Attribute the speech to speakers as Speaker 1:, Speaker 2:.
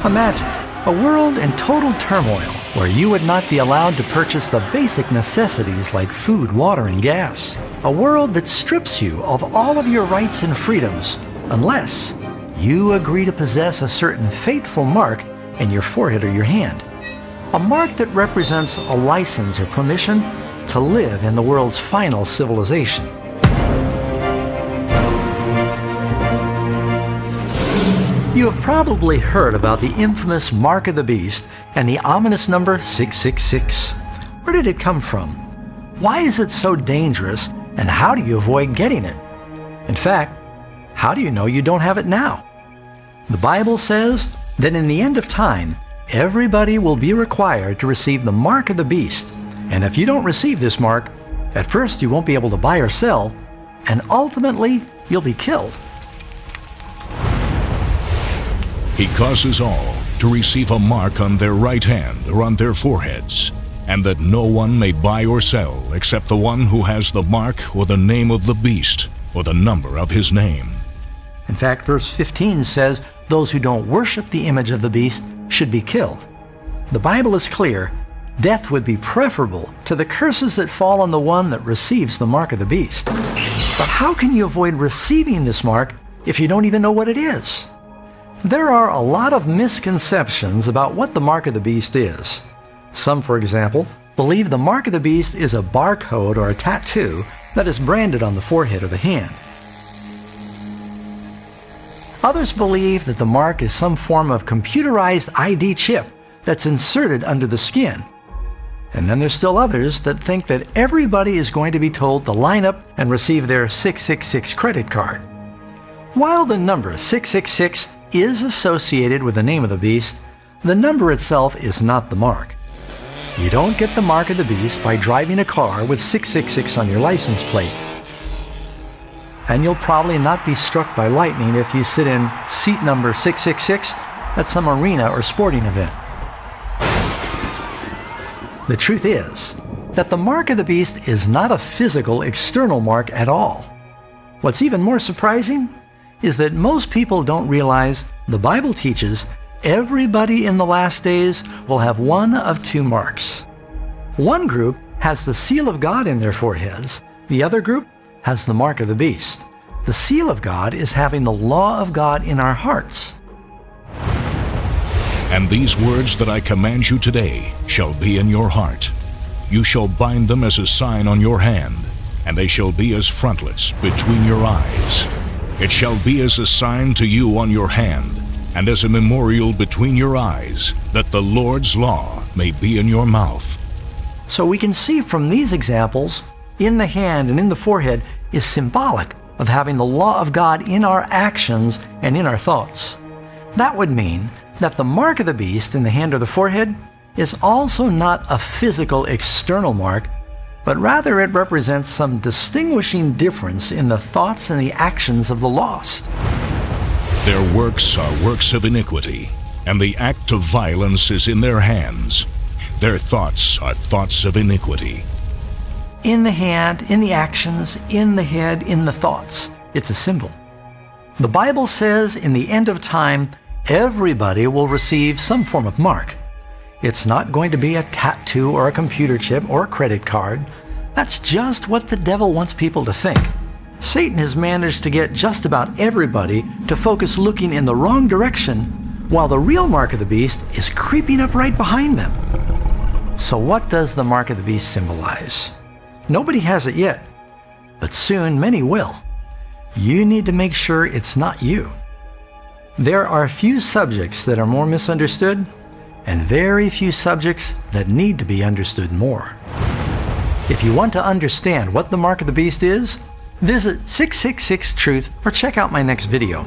Speaker 1: Imagine a world in total turmoil where you would not be allowed to purchase the basic necessities like food, water, and gas. A world that strips you of all of your rights and freedoms unless you agree to possess a certain fateful mark in your forehead or your hand. A mark that represents a license or permission to live in the world's final civilization. You have probably heard about the infamous Mark of the Beast and the ominous number 666. Where did it come from? Why is it so dangerous, and how do you avoid getting it? In fact, how do you know you don't have it now? The Bible says that in the end of time, everybody will be required to receive the Mark of the Beast. And if you don't receive this mark, at first you won't be able to buy or sell, and ultimately you'll be killed.
Speaker 2: He causes all to receive a mark on their right hand or on their foreheads, and that no one may buy or sell except the one who has the mark or the name of the beast or the number of his name.
Speaker 1: In fact, verse 15 says those who don't worship the image of the beast should be killed. The Bible is clear. Death would be preferable to the curses that fall on the one that receives the mark of the beast. But how can you avoid receiving this mark if you don't even know what it is? There are a lot of misconceptions about what the mark of the beast is. Some, for example, believe the mark of the beast is a barcode or a tattoo that is branded on the forehead or the hand. Others believe that the mark is some form of computerized ID chip that's inserted under the skin. And then there's still others that think that everybody is going to be told to line up and receive their 666 credit card. While the number 666 is associated with the name of the beast, the number itself is not the mark. You don't get the mark of the beast by driving a car with 666 on your license plate. And you'll probably not be struck by lightning if you sit in seat number 666 at some arena or sporting event. The truth is that the mark of the beast is not a physical external mark at all. What's even more surprising is that most people don't realize the Bible teaches everybody in the last days will have one of two marks. One group has the seal of God in their foreheads. The other group has the mark of the beast. The seal of God is having the law of God in our hearts.
Speaker 2: And these words that I command you today shall be in your heart. You shall bind them as a sign on your hand, and they shall be as frontlets between your eyes. It shall be as a sign to you on your hand, and as a memorial between your eyes, that the Lord's law may be in your mouth.
Speaker 1: So we can see from these examples, in the hand and in the forehead is symbolic of having the law of God in our actions and in our thoughts. That would mean that the mark of the beast in the hand or the forehead is also not a physical external mark, but rather it represents some distinguishing difference in the thoughts and the actions of the lost.
Speaker 2: Their works are works of iniquity, and the act of violence is in their hands. Their thoughts are thoughts of iniquity.
Speaker 1: In the hand, in the actions, in the head, in the thoughts. It's a symbol. The Bible says in the end of time, everybody will receive some form of mark. It's not going to be a tattoo or a computer chip or a credit card. That's just what the devil wants people to think. Satan has managed to get just about everybody to focus looking in the wrong direction, while the real mark of the beast is creeping up right behind them. So what does the mark of the beast symbolize? Nobody has it yet, but soon many will. You need to make sure it's not you. There are few subjects that are more misunderstood, and very few subjects that need to be understood more. If you want to understand what the mark of the beast is, visit 666 Truth or check out my next video.